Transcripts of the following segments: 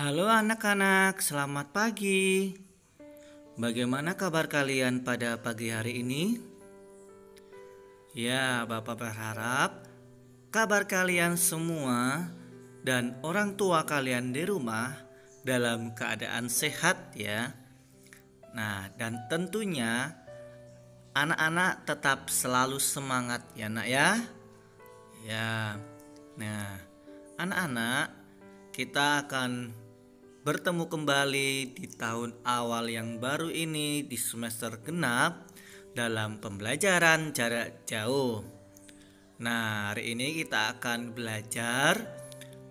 Halo anak-anak, selamat pagi. Bagaimana kabar kalian pada pagi hari ini? Ya, Bapak berharap kabar kalian semua dan orang tua kalian di rumah dalam keadaan sehat ya. Nah, dan tentunya anak-anak tetap selalu semangat ya, Nak ya. Ya. Nah, anak-anak, kita akan bertemu kembali di tahun awal yang baru ini di semester genap dalam pembelajaran jarak jauh. Nah, hari ini kita akan belajar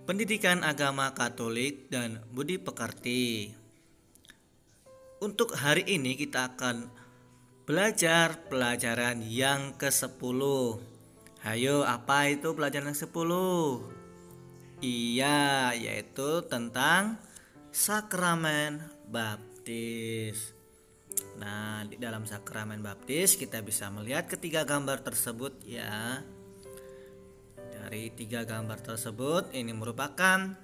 pendidikan agama Katolik dan budi pekerti. Untuk hari ini kita akan belajar pelajaran yang ke-10. Hayo, apa itu pelajaran yang ke-10? Iya, yaitu tentang sakramen baptis. Nah, di dalam sakramen baptis kita bisa melihat ketiga gambar tersebut ya. Dari tiga gambar tersebut, ini merupakan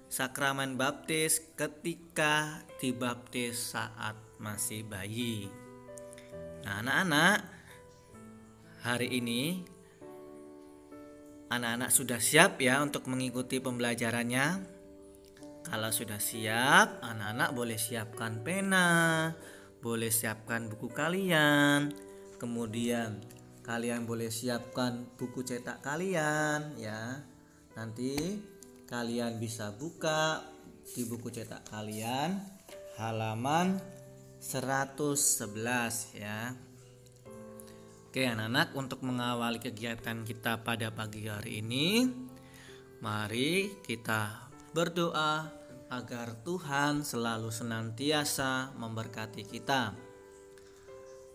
sakramen baptis ketika dibaptis saat masih bayi. Nah, anak-anak, hari ini anak-anak sudah siap ya untuk mengikuti pembelajarannya. Kalau sudah siap, anak-anak boleh siapkan pena, boleh siapkan buku kalian, kemudian kalian boleh siapkan buku cetak kalian ya. Nanti kalian bisa buka di buku cetak kalian halaman 111 ya. Oke anak-anak, untuk mengawali kegiatan kita pada pagi hari ini, mari kita berdoa agar Tuhan selalu senantiasa memberkati kita.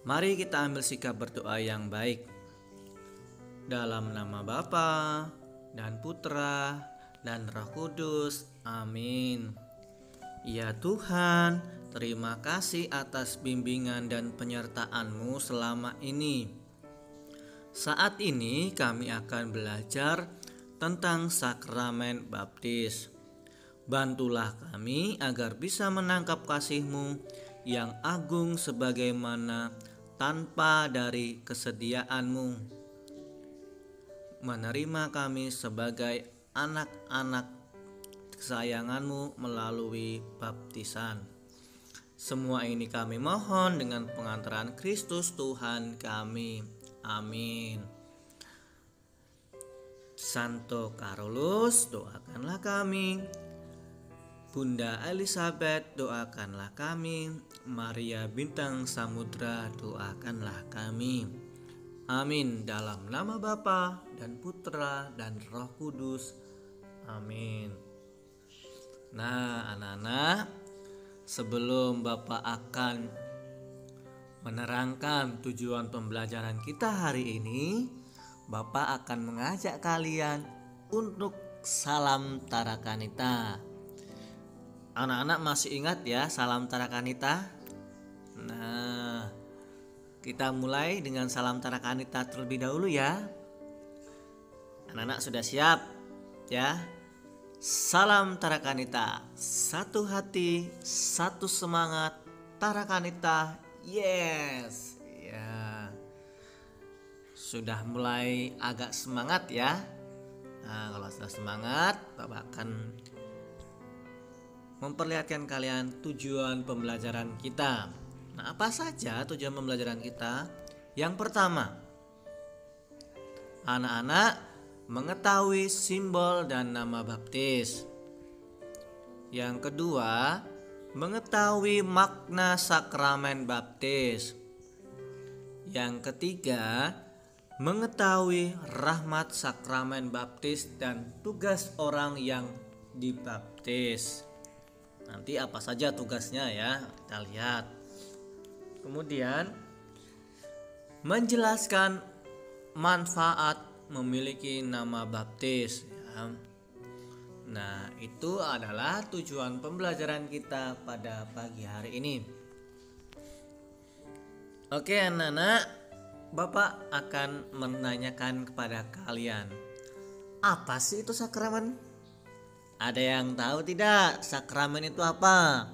Mari kita ambil sikap berdoa yang baik. Dalam nama Bapa dan Putra dan Roh Kudus. Amin. Ya Tuhan, terima kasih atas bimbingan dan penyertaan-Mu selama ini. Saat ini kami akan belajar tentang sakramen baptis. Bantulah kami agar bisa menangkap kasih-Mu yang agung sebagaimana tanpa dari kesediaan-Mu. Menerima kami sebagai anak-anak kesayangan-Mu melalui baptisan. Semua ini kami mohon dengan pengantaran Kristus Tuhan kami. Amin. Santo Carolus, doakanlah kami. Bunda Elizabeth, doakanlah kami. Maria Bintang Samudra, doakanlah kami. Amin. Dalam nama Bapa dan Putra dan Roh Kudus. Amin. Nah, anak-anak, sebelum Bapak akan menerangkan tujuan pembelajaran kita hari ini, Bapak akan mengajak kalian untuk salam Tarakanita. Anak-anak masih ingat ya salam Tarakanita? Nah, kita mulai dengan salam Tarakanita terlebih dahulu ya. Anak-anak sudah siap ya? Salam Tarakanita, satu hati, satu semangat, Tarakanita, yes. Ya. Sudah mulai agak semangat ya. Nah, kalau sudah semangat, Bapak akan memperlihatkan kalian tujuan pembelajaran kita. Nah, apa saja tujuan pembelajaran kita? Yang pertama, anak-anak mengetahui simbol dan nama baptis. Yang kedua, mengetahui makna sakramen baptis. Yang ketiga, mengetahui rahmat sakramen baptis dan tugas orang yang dibaptis. Nanti apa saja tugasnya ya, kita lihat. Kemudian menjelaskan manfaat memiliki nama baptis ya. Nah, itu adalah tujuan pembelajaran kita pada pagi hari ini. Oke anak-anak, Bapak akan menanyakan kepada kalian, apa sih itu sakramen? Ada yang tahu tidak sakramen itu apa?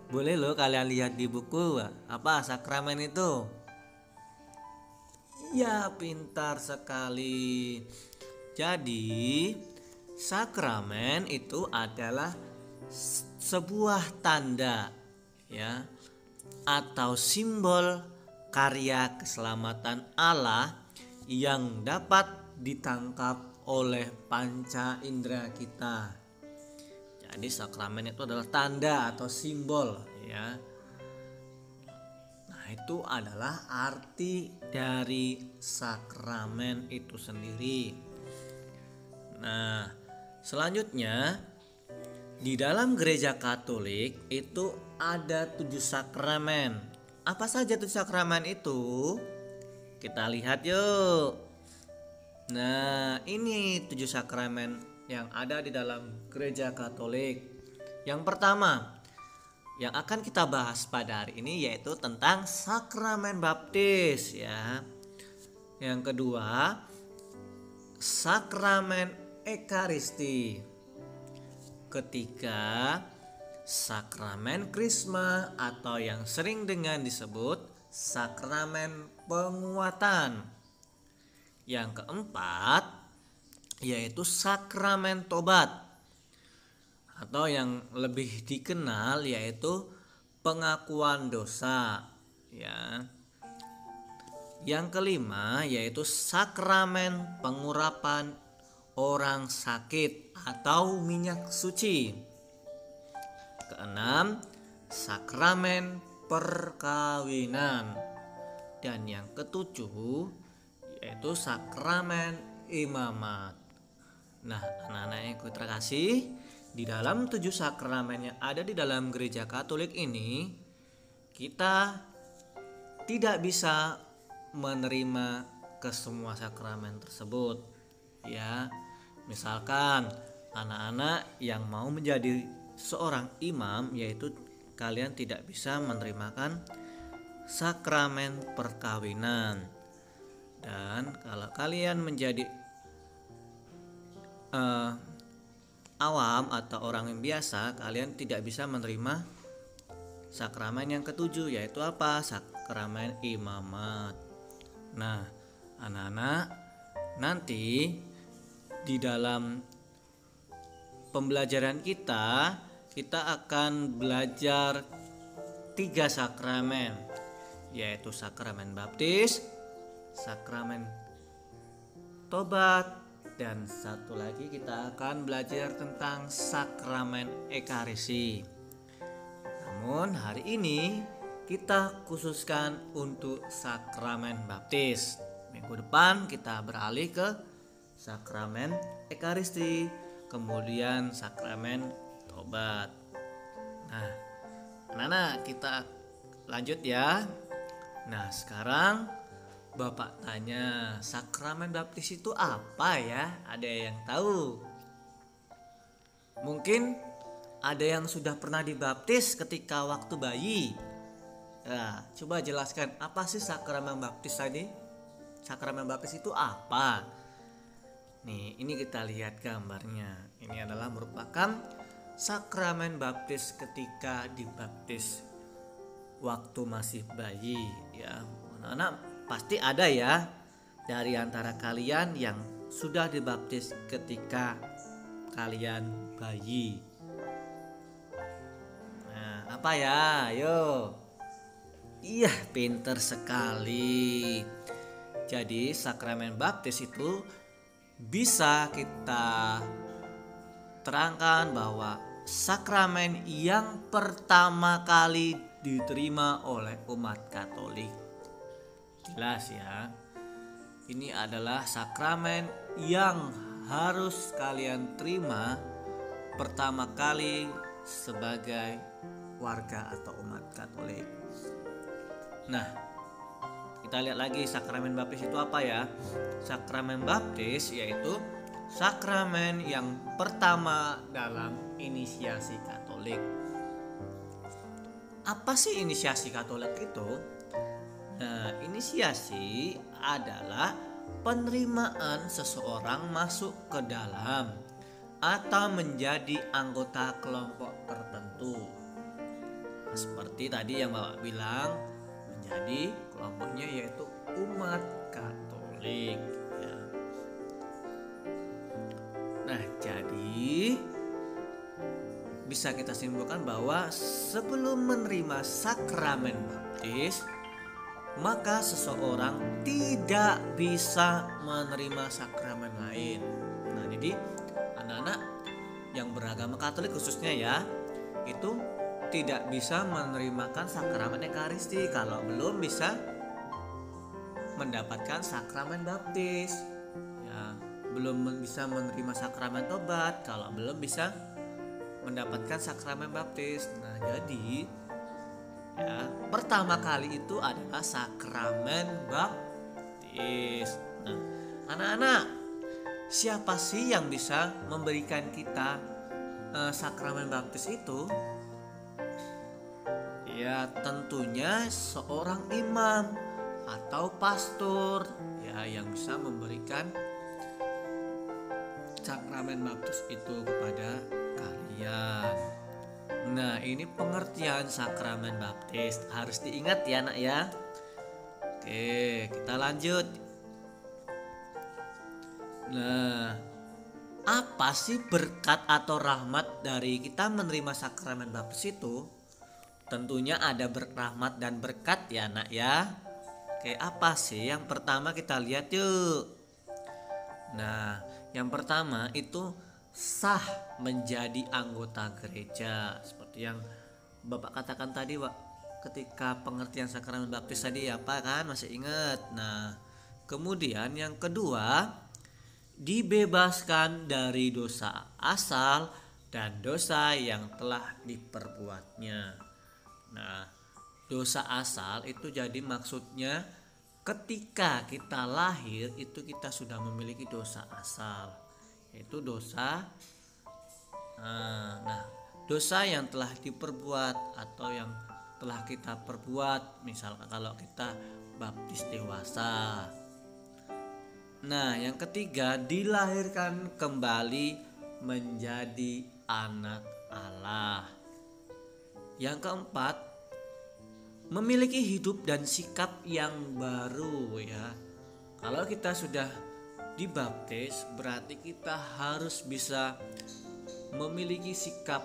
Boleh loh kalian lihat di buku. Apa sakramen itu? Ya, pintar sekali. Jadi, sakramen itu adalah sebuah tanda ya atau simbol karya keselamatan Allah yang dapat ditangkap oleh panca indera kita. Jadi sakramen itu adalah tanda atau simbol ya. Nah, itu adalah arti dari sakramen itu sendiri. Nah, selanjutnya di dalam gereja Katolik itu ada 7 sakramen. Apa saja 7 sakramen itu? Kita lihat yuk. Nah, ini 7 sakramen yang ada di dalam gereja Katolik. Yang pertama yang akan kita bahas pada hari ini yaitu tentang sakramen baptis ya. Yang kedua, sakramen ekaristi. Ketiga, sakramen krisma atau yang sering dengan disebut sakramen penguatan. Yang keempat, yaitu sakramen tobat atau yang lebih dikenal yaitu pengakuan dosa ya. Yang kelima yaitu sakramen pengurapan orang sakit atau minyak suci. Keenam, sakramen perkawinan. Dan yang ketujuh yaitu sakramen imamat. Nah, anak-anak yang terkasih, di dalam 7 sakramen yang ada di dalam gereja Katolik ini, kita tidak bisa menerima kesemua sakramen tersebut ya. Misalkan anak-anak yang mau menjadi seorang imam, yaitu kalian tidak bisa menerimakan sakramen perkawinan. Dan kalau kalian menjadi awam atau orang yang biasa, kalian tidak bisa menerima sakramen yang ketujuh, yaitu apa? Sakramen imamat. Nah, anak-anak, nanti di dalam pembelajaran kita akan belajar 3 sakramen, yaitu sakramen baptis, sakramen tobat, dan satu lagi kita akan belajar tentang sakramen ekaristi. Namun hari ini kita khususkan untuk sakramen baptis. Minggu depan kita beralih ke sakramen ekaristi, kemudian sakramen tobat. Nah, anak-anak, kita lanjut ya. Nah, sekarang Bapak tanya, sakramen baptis itu apa ya? Ada yang tahu? Mungkin ada yang sudah pernah dibaptis ketika waktu bayi. Nah, coba jelaskan apa sih sakramen baptis tadi? Sakramen baptis itu apa? Nih, ini kita lihat gambarnya. Ini adalah merupakan sakramen baptis ketika dibaptis waktu masih bayi ya. Anak-anak, pasti ada ya dari antara kalian yang sudah dibaptis ketika kalian bayi. Nah, apa ya? Ayo. Iya, pinter sekali. Jadi sakramen baptis itu bisa kita terangkan bahwa sakramen yang pertama kali diterima oleh umat Katolik. Jelas ya. Ini adalah sakramen yang harus kalian terima pertama kali sebagai warga atau umat Katolik. Nah, kita lihat lagi sakramen baptis itu apa ya? Sakramen baptis yaitu sakramen yang pertama dalam inisiasi Katolik. Apa sih inisiasi Katolik itu? Nah, inisiasi adalah penerimaan seseorang masuk ke dalam atau menjadi anggota kelompok tertentu. Nah, seperti tadi yang Bapak bilang, menjadi kelompoknya yaitu umat Katolik ya. Nah, jadi bisa kita simpulkan bahwa sebelum menerima sakramen baptis, maka seseorang tidak bisa menerima sakramen lain. Nah, jadi anak-anak yang beragama Katolik khususnya ya, itu tidak bisa menerimakan sakramen Ekaristi kalau belum bisa mendapatkan sakramen baptis. Ya, belum bisa menerima sakramen tobat kalau belum bisa mendapatkan sakramen baptis. Nah, jadi ya, pertama kali itu adalah sakramen baptis. Nah, anak-anak, siapa sih yang bisa memberikan kita sakramen baptis itu? Ya, tentunya seorang imam atau pastor ya yang bisa memberikan sakramen baptis itu kepada kalian. Nah, ini pengertian sakramen baptis, harus diingat ya nak ya. Oke, kita lanjut. Nah, apa sih berkat atau rahmat dari kita menerima sakramen baptis itu? Tentunya ada rahmat dan berkat ya nak ya. Oke, apa sih? Yang pertama kita lihat yuk. Nah, yang pertama itu sah menjadi anggota gereja. Seperti yang Bapak katakan tadi, Pak, ketika pengertian sakramen baptis tadi apa kan? Masih ingat? Nah, kemudian yang kedua, dibebaskan dari dosa asal dan dosa yang telah diperbuatnya. Nah, dosa asal itu jadi maksudnya ketika kita lahir itu kita sudah memiliki dosa asal, yaitu dosa dosa yang telah diperbuat atau yang telah kita perbuat, misalkan kalau kita baptis dewasa. Nah, yang ketiga, dilahirkan kembali menjadi anak Allah. Yang keempat, memiliki hidup dan sikap yang baru ya. Kalau kita sudah dibaptis, berarti kita harus bisa memiliki sikap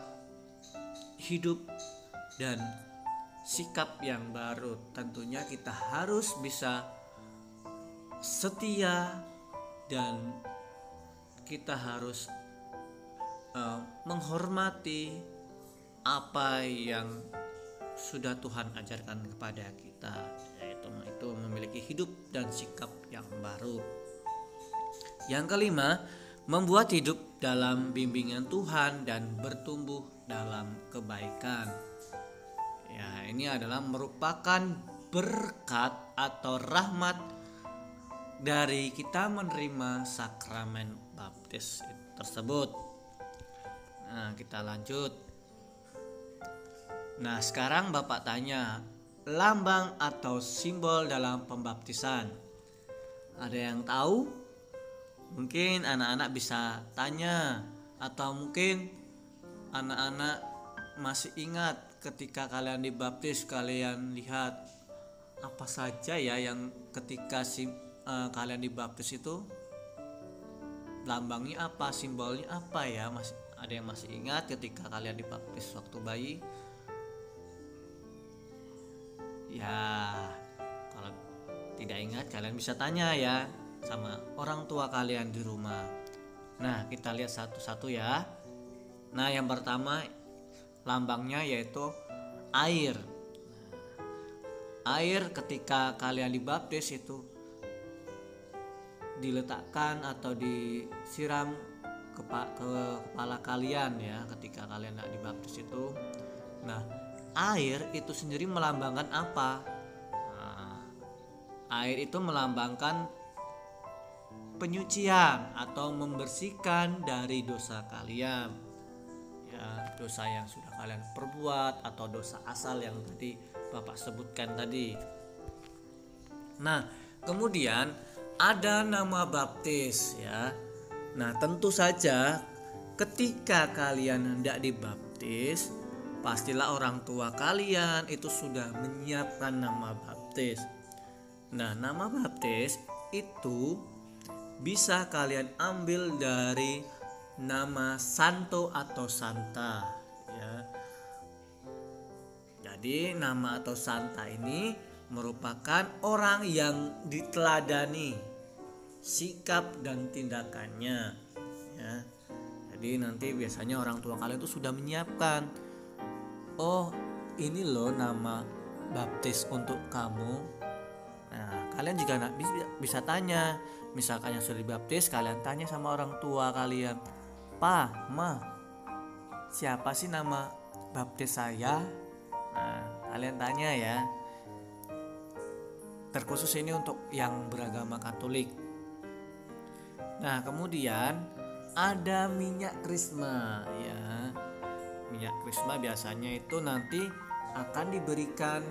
hidup dan sikap yang baru. Tentunya kita harus bisa setia dan kita harus menghormati apa yang sudah Tuhan ajarkan kepada kita, yaitu memiliki hidup dan sikap yang baru. Yang kelima, membuat hidup dalam bimbingan Tuhan dan bertumbuh dalam kebaikan. Ya, ini adalah merupakan berkat atau rahmat dari kita menerima sakramen baptis tersebut. Nah, kita lanjut. Nah, sekarang Bapak tanya, lambang atau simbol dalam pembaptisan. Ada yang tahu? Mungkin anak-anak bisa tanya, atau mungkin anak-anak masih ingat ketika kalian dibaptis, kalian lihat apa saja ya yang ketika kalian dibaptis itu lambangnya apa, simbolnya apa ya? Masih ada yang masih ingat ketika kalian dibaptis waktu bayi? Ya, kalau tidak ingat kalian bisa tanya ya sama orang tua kalian di rumah. Nah, kita lihat satu-satu ya. Nah, yang pertama lambangnya yaitu air. Air ketika kalian dibaptis itu diletakkan atau disiram ke kepala kalian ya ketika kalian tidak dibaptis itu. Nah, air itu sendiri melambangkan apa? Nah, air itu melambangkan penyucian atau membersihkan dari dosa kalian. Ya, dosa yang sudah kalian perbuat atau dosa asal yang tadi Bapak sebutkan tadi. Nah, kemudian ada nama baptis ya. Nah, tentu saja ketika kalian hendak dibaptis, pastilah orang tua kalian itu sudah menyiapkan nama baptis. Nah, nama baptis itu bisa kalian ambil dari nama santo atau santa, ya. Jadi nama atau santa ini merupakan orang yang diteladani sikap dan tindakannya, ya. Jadi nanti biasanya orang tua kalian itu sudah menyiapkan, oh ini loh nama baptis untuk kamu. Nah, kalian juga bisa tanya, misalkan yang sudah dibaptis, kalian tanya sama orang tua kalian, Pa, Ma, siapa sih nama baptis saya? Nah, kalian tanya ya. Terkhusus ini untuk yang beragama Katolik. Nah, kemudian ada minyak krisma, ya. Minyak krisma biasanya itu nanti akan diberikan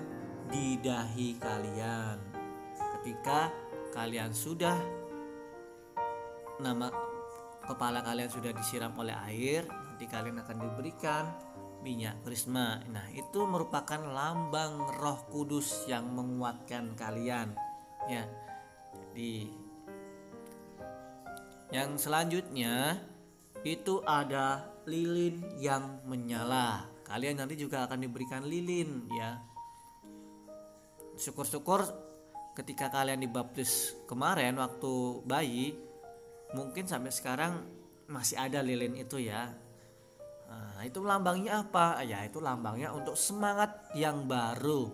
di dahi kalian. Ketika kalian sudah nama kepala kalian sudah disiram oleh air, nanti kalian akan diberikan minyak krisma. Nah, itu merupakan lambang Roh Kudus yang menguatkan kalian, ya. Jadi yang selanjutnya itu ada lilin yang menyala. Kalian nanti juga akan diberikan lilin, ya. Syukur-syukur ketika kalian dibaptis kemarin waktu bayi, mungkin sampai sekarang masih ada lilin itu, ya. Nah, itu lambangnya apa? Ya, itu lambangnya untuk semangat yang baru,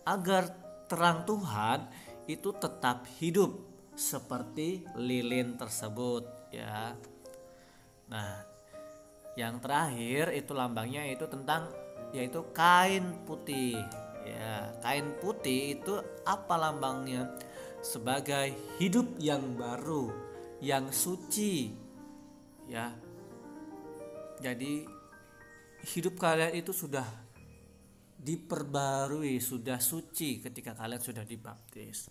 agar terang Tuhan itu tetap hidup seperti lilin tersebut, ya. Nah, yang terakhir itu lambangnya itu tentang yaitu kain putih. Ya, kain putih itu apa lambangnya? Sebagai hidup yang baru, yang suci, ya. Jadi hidup kalian itu sudah diperbarui, sudah suci ketika kalian sudah dibaptis.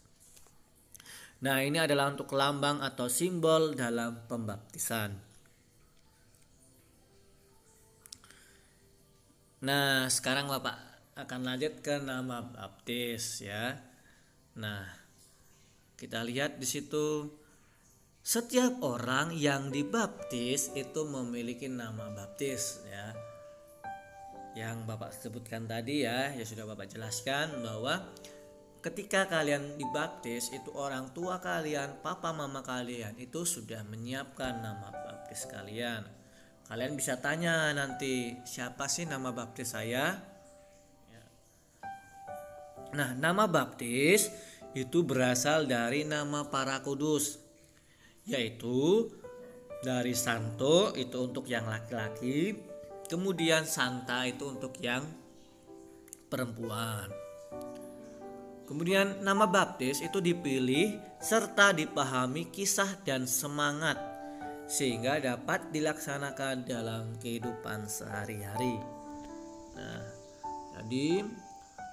Nah, ini adalah untuk lambang atau simbol dalam pembaptisan. Nah, sekarang Bapak akan lanjut ke nama baptis, ya. Nah, kita lihat di situ setiap orang yang dibaptis itu memiliki nama baptis, ya. Yang Bapak sebutkan tadi, ya sudah Bapak jelaskan bahwa ketika kalian dibaptis itu orang tua kalian, papa mama kalian itu sudah menyiapkan nama baptis kalian. Kalian bisa tanya nanti, siapa sih nama baptis saya? Nah, nama baptis itu berasal dari nama para kudus, yaitu dari santo itu untuk yang laki-laki, kemudian santa itu untuk yang perempuan. Kemudian nama baptis itu dipilih serta dipahami kisah dan semangat sehingga dapat dilaksanakan dalam kehidupan sehari-hari. Nah, jadi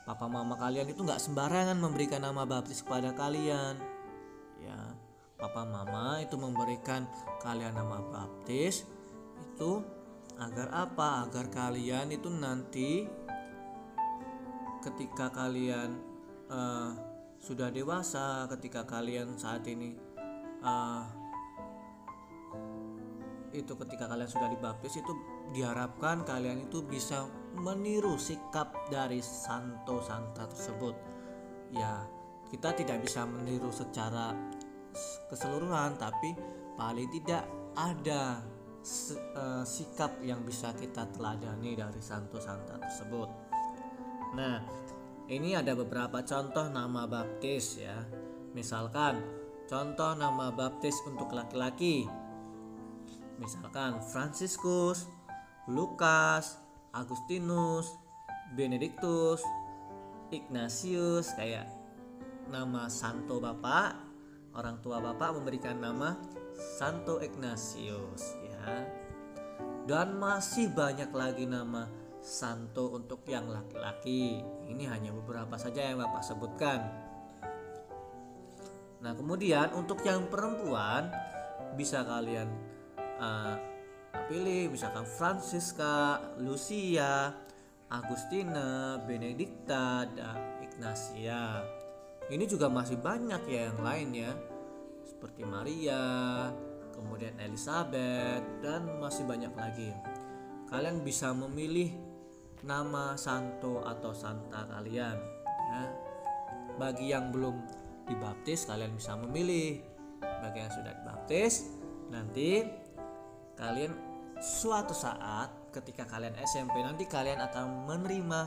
papa mama kalian itu nggak sembarangan memberikan nama baptis kepada kalian, ya. Papa mama itu memberikan kalian nama baptis itu agar apa? Agar kalian itu nanti ketika kalian sudah dewasa, ketika kalian saat ini itu ketika kalian sudah dibaptis itu diharapkan kalian itu bisa meniru sikap dari santo santa tersebut. Ya, kita tidak bisa meniru secara keseluruhan, tapi paling tidak ada sikap yang bisa kita teladani dari santo santa tersebut. Nah, ini ada beberapa contoh nama baptis, ya. Misalkan contoh nama baptis untuk laki-laki. Misalkan Fransiskus, Lukas, Agustinus, Benediktus, Ignatius, kayak nama santo bapak, orang tua bapak memberikan nama Santo Ignatius, ya. Dan masih banyak lagi nama santo untuk yang laki-laki. Ini hanya beberapa saja yang Bapak sebutkan. Nah, kemudian untuk yang perempuan bisa kalian pilih misalkan Francisca, Lucia, Agustina, Benedicta, dan Ignacia. Ini juga masih banyak ya yang lain ya, seperti Maria, kemudian Elizabeth, dan masih banyak lagi. Kalian bisa memilih nama santo atau santa kalian ya. Bagi yang belum dibaptis kalian bisa memilih. Bagi yang sudah dibaptis, nanti kalian suatu saat ketika kalian SMP nanti kalian akan menerima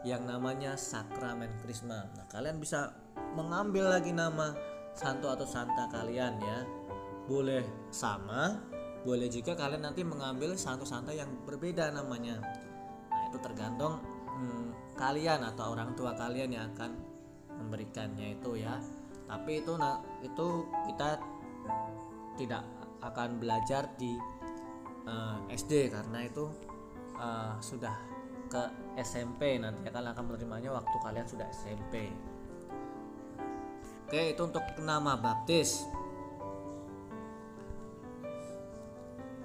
yang namanya sakramen Krisma. Nah, kalian bisa mengambil lagi nama santo atau santa kalian ya. Boleh sama, boleh juga kalian nanti mengambil santo-santa yang berbeda namanya. Nah, itu tergantung kalian atau orang tua kalian yang akan memberikannya itu ya. Tapi itu kita tidak akan belajar di SD karena itu sudah ke SMP, nanti kalian akan menerimanya waktu kalian sudah SMP. Oke, itu untuk nama baptis.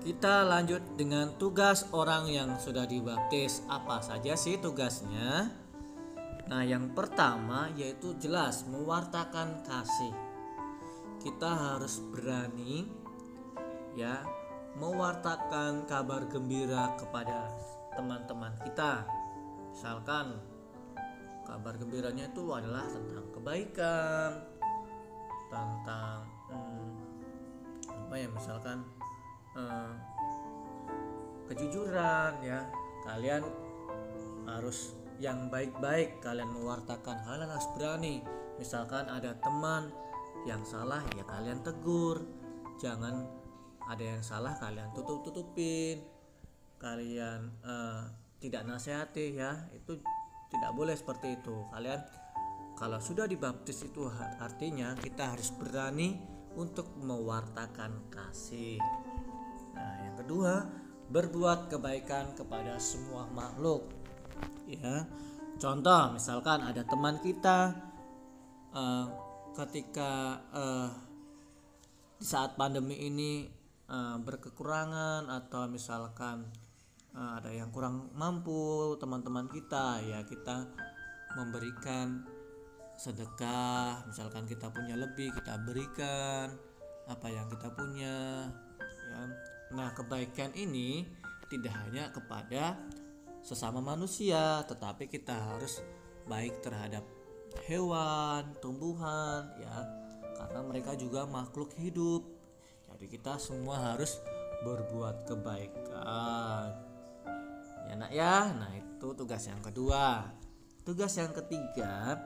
Kita lanjut dengan tugas orang yang sudah dibaptis. Apa saja sih tugasnya? Nah, yang pertama yaitu jelas mewartakan kasih. Kita harus berani ya mewartakan kabar gembira kepada teman-teman kita. Misalkan kabar gembiranya itu adalah tentang kebaikan, tentang misalkan kejujuran ya. Kalian harus yang baik-baik kalian mewartakan. Kalian harus berani. Misalkan ada teman yang salah ya kalian tegur. Jangan ada yang salah kalian tutupin. Kalian tidak nasihati ya. Itu tidak boleh seperti itu. Kalian kalau sudah dibaptis itu artinya kita harus berani untuk mewartakan kasih. Nah, yang kedua, berbuat kebaikan kepada semua makhluk. Ya, contoh misalkan ada teman kita ketika di saat pandemi ini berkekurangan atau misalkan ada yang kurang mampu teman-teman kita ya, kita memberikan sedekah. Misalkan kita punya lebih, kita berikan apa yang kita punya ya. Nah, kebaikan ini tidak hanya kepada sesama manusia, tetapi kita harus baik terhadap hewan, tumbuhan ya, karena mereka juga makhluk hidup. Jadi kita semua harus berbuat kebaikan ya nak ya. Nah, itu tugas yang kedua. Tugas yang ketiga,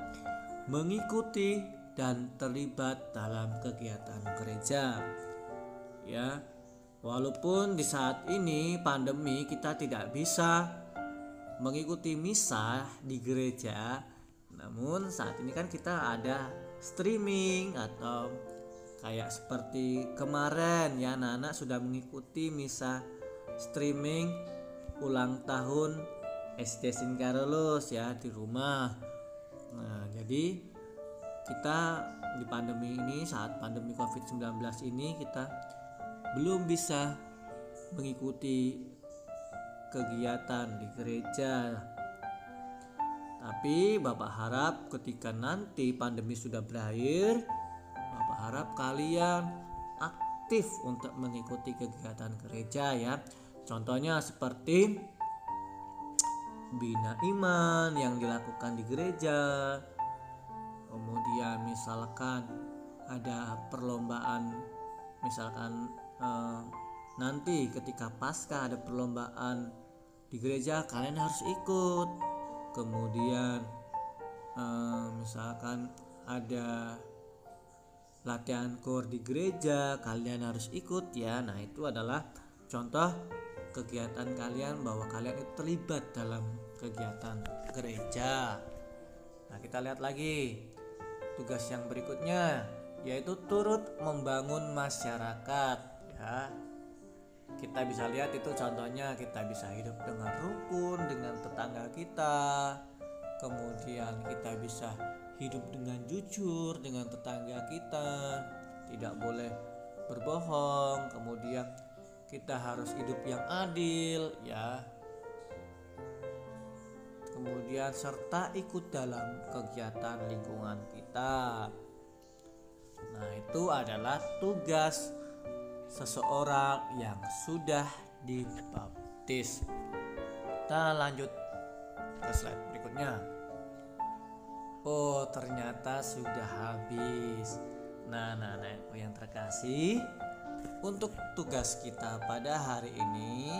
mengikuti dan terlibat dalam kegiatan gereja ya. Walaupun di saat ini pandemi kita tidak bisa mengikuti misa di gereja, namun saat ini kan kita ada streaming atau kayak seperti kemarin ya, anak-anak sudah mengikuti misa streaming ulang tahun SD Sin Carolus ya di rumah. Nah, jadi kita di pandemi ini, saat pandemi COVID-19 ini kita belum bisa mengikuti kegiatan di gereja. Tapi Bapak harap ketika nanti pandemi sudah berakhir, Bapak harap kalian aktif untuk mengikuti kegiatan gereja ya. Contohnya seperti bina iman yang dilakukan di gereja. Kemudian misalkan ada perlombaan, misalkan nanti ketika Paskah ada perlombaan di gereja, kalian harus ikut. Kemudian misalkan ada latihan kor di gereja, kalian harus ikut ya. Nah, itu adalah contoh kegiatan kalian bahwa kalian itu terlibat dalam kegiatan gereja. Nah, kita lihat lagi tugas yang berikutnya, yaitu turut membangun masyarakat ya. Kita bisa lihat itu contohnya, kita bisa hidup dengan rukun dengan tetangga kita. Kemudian kita bisa hidup dengan jujur dengan tetangga kita, tidak boleh berbohong. Kemudian kita harus hidup yang adil ya. Kemudian serta ikut dalam kegiatan lingkungan kita. Nah, itu adalah tugas seseorang yang sudah dibaptis. Kita lanjut ke slide berikutnya. Oh, ternyata sudah habis. Nah, yang terkasih, untuk tugas kita pada hari ini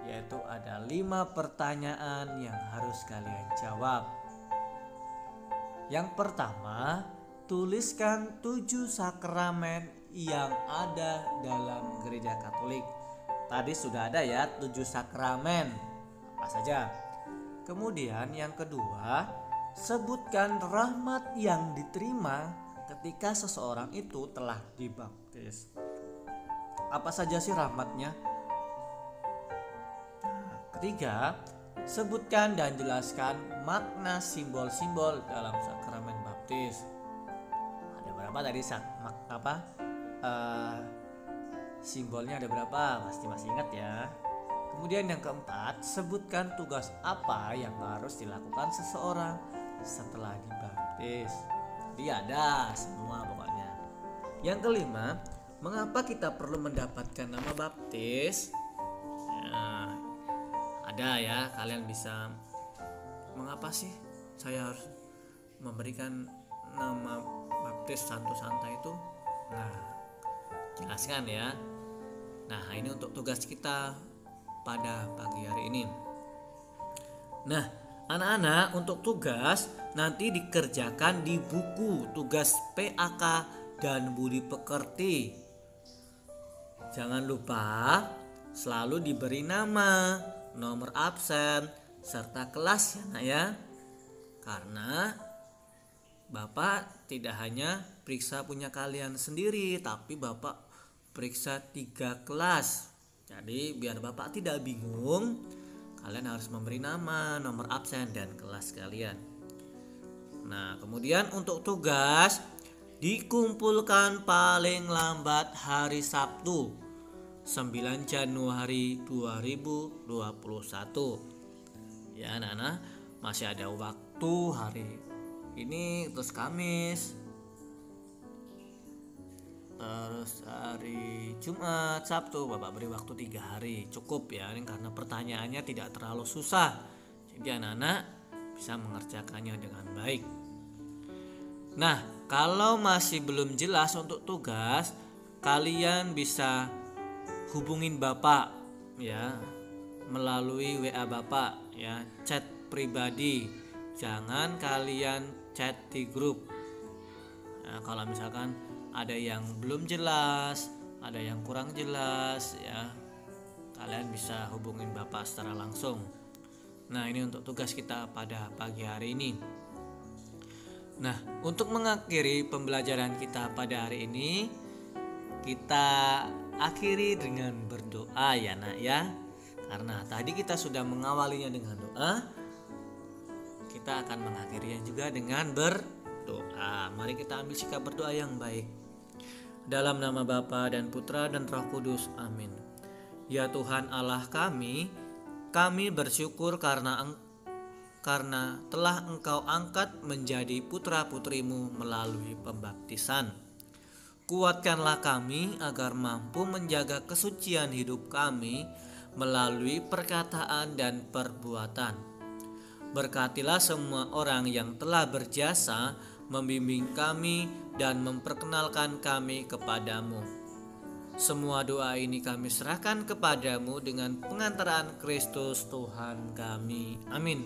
yaitu ada 5 pertanyaan yang harus kalian jawab. Yang pertama, tuliskan 7 sakramen yang ada dalam gereja Katolik. Tadi sudah ada ya 7 sakramen. Apa saja? Kemudian yang kedua, sebutkan rahmat yang diterima ketika seseorang itu telah dibaptis. Apa saja sih rahmatnya? Ketiga, sebutkan dan jelaskan makna simbol-simbol dalam sakramen baptis. Ada berapa tadi simbolnya ada berapa? Pasti masih ingat ya. Kemudian yang keempat, sebutkan tugas apa yang harus dilakukan seseorang setelah dibaptis. Jadi ada semua pokoknya. Yang kelima, mengapa kita perlu mendapatkan nama baptis? Ada ya, kalian bisa, mengapa sih saya harus memberikan nama baptis Santo Santa itu? Nah, jelaskan ya. Nah, ini untuk tugas kita pada pagi hari ini. Nah, anak-anak, untuk tugas nanti dikerjakan di buku tugas PAK dan budi pekerti. Jangan lupa selalu diberi nama, nomor absen, serta kelas ya nak ya. Karena Bapak tidak hanya periksa punya kalian sendiri, tapi Bapak periksa 3 kelas. Jadi biar Bapak tidak bingung, kalian harus memberi nama, nomor absen, dan kelas kalian. Nah, kemudian untuk tugas dikumpulkan paling lambat hari Sabtu 9 Januari 2021. Ya anak-anak, masih ada waktu hari ini, terus Kamis, terus hari Jumat, Sabtu. Bapak beri waktu 3 hari, cukup ya, ini karena pertanyaannya tidak terlalu susah. Jadi anak-anak bisa mengerjakannya dengan baik. Nah, kalau masih belum jelas untuk tugas, kalian bisa hubungin Bapak ya melalui WA Bapak ya, chat pribadi. Jangan kalian chat di grup. Nah, kalau misalkan ada yang belum jelas, ada yang kurang jelas ya, kalian bisa hubungin Bapak secara langsung. Nah, ini untuk tugas kita pada pagi hari ini. Nah, untuk mengakhiri pembelajaran kita pada hari ini, kita akhiri dengan berdoa ya nak ya. Karena tadi kita sudah mengawalinya dengan doa, kita akan mengakhirinya juga dengan berdoa. Mari kita ambil sikap berdoa yang baik. Dalam nama Bapa dan Putra dan Roh Kudus, amin. Ya Tuhan Allah kami bersyukur karena telah Engkau angkat menjadi putra-putrimu melalui pembaptisan. Kuatkanlah kami agar mampu menjaga kesucian hidup kami melalui perkataan dan perbuatan. Berkatilah semua orang yang telah berjasa membimbing kami dan memperkenalkan kami kepadamu. Semua doa ini kami serahkan kepadamu dengan pengantaran Kristus Tuhan kami. Amin.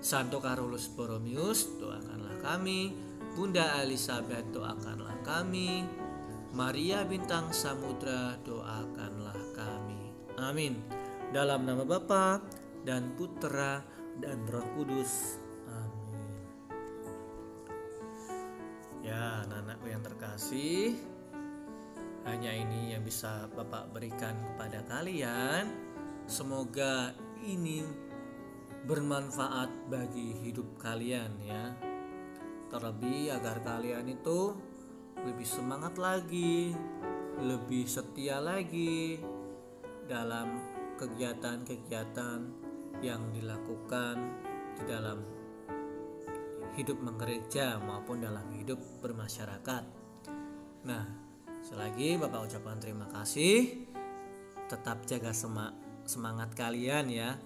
Santo Carolus Borromeus, doakanlah kami. Bunda Elizabeth, doakanlah kami. Maria Bintang Samudra, doakanlah kami. Amin. Dalam nama Bapa dan Putra dan Roh Kudus. Amin. Ya, anak-anakku yang terkasih, hanya ini yang bisa Bapak berikan kepada kalian. Semoga ini bermanfaat bagi hidup kalian ya. Terlebih agar kalian itu lebih semangat lagi lebih setia lagi dalam kegiatan-kegiatan yang dilakukan di dalam hidup menggereja maupun dalam hidup bermasyarakat. Nah, selagi Bapak ucapkan terima kasih. Tetap jaga semangat kalian ya.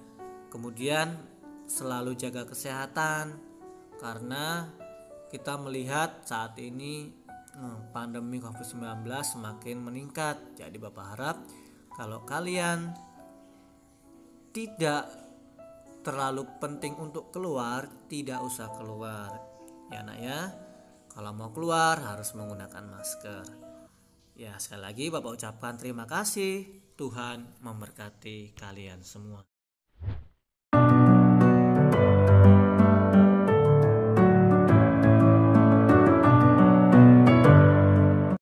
Kemudian selalu jaga kesehatan, karena kita melihat saat ini pandemi COVID-19 semakin meningkat. Jadi Bapak harap kalau kalian tidak terlalu penting untuk keluar, tidak usah keluar ya nak ya. Kalau mau keluar harus menggunakan masker. Ya, sekali lagi Bapak ucapkan terima kasih. Tuhan memberkati kalian semua.